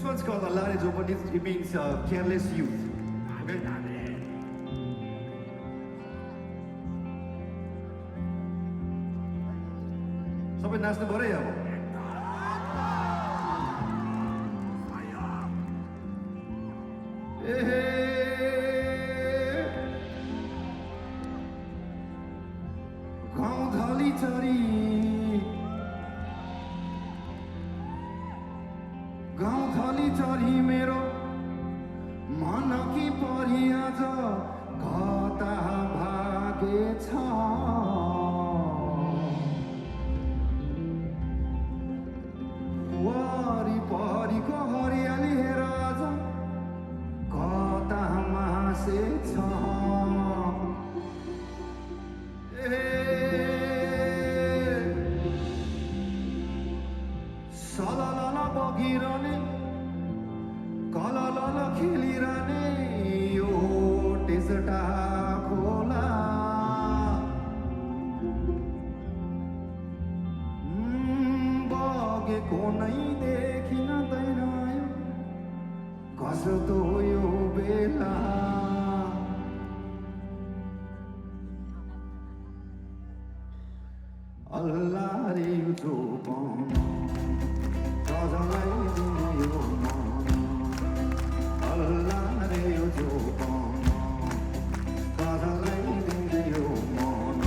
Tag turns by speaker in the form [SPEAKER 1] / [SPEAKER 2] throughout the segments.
[SPEAKER 1] one's called Alarijo, but it means careless youth. Okay? सबै नाच्नु पर्यो अब गाउँ धली चरी गाउँ धली चरी मेरो मन कि परि आज कता भागेछ वरिपरिको हरियाली हेर आज कता मासेछ सलल बगिरहने कलल खेलिरहने यो टेसटा खोला बगेको नै देखिँदैन कस्तो यो बेला अल्लाह रे जो पाउनु कसलाई दिने यो मन अल्लाह रे जो पाउनु कसलाई दिने यो मन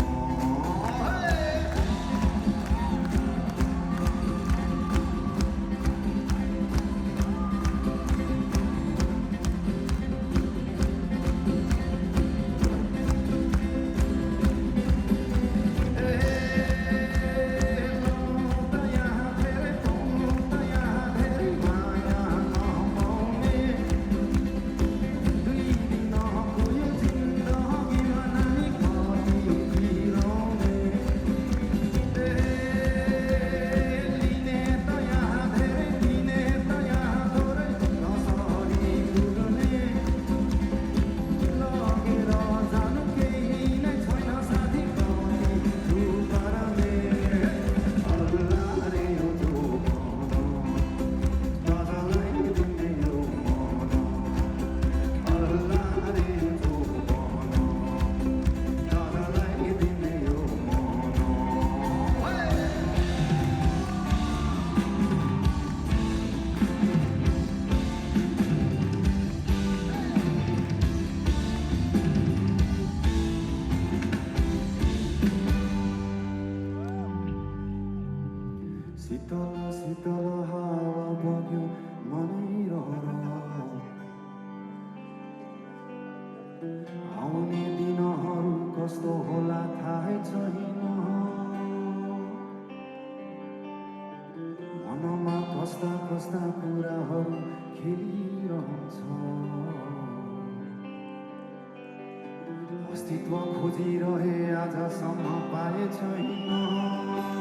[SPEAKER 1] शीतल शीतल हावा बग्यो मनै रहर आउने दिनहरू कस्तो होला थाहै छैन मनमा कस्ता कस्ता कुराहरू खेलिरहन्छ अस्तित्व खोजिरहे आजसम्म पाए छैन